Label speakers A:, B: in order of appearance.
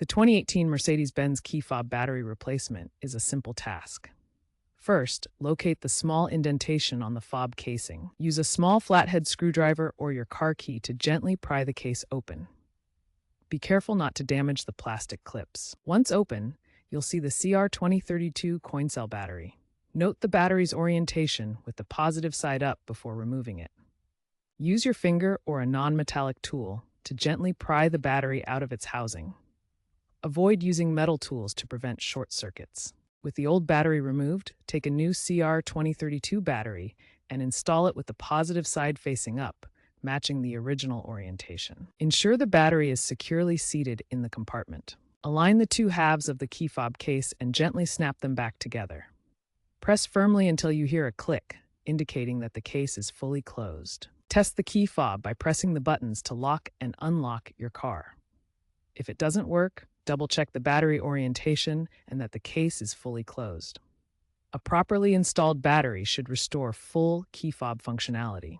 A: The 2018 Mercedes-Benz key fob battery replacement is a simple task. First, locate the small indentation on the fob casing. Use a small flathead screwdriver or your car key to gently pry the case open. Be careful not to damage the plastic clips. Once open, you'll see the CR2032 coin cell battery. Note the battery's orientation with the positive side up before removing it. Use your finger or a non-metallic tool to gently pry the battery out of its housing. Avoid using metal tools to prevent short circuits. With the old battery removed, take a new CR2032 battery and install it with the positive side facing up, matching the original orientation. Ensure the battery is securely seated in the compartment. Align the two halves of the key fob case and gently snap them back together. Press firmly until you hear a click, indicating that the case is fully closed. Test the key fob by pressing the buttons to lock and unlock your car. If it doesn't work, double-check the battery orientation and that the case is fully closed. A properly installed battery should restore full key fob functionality.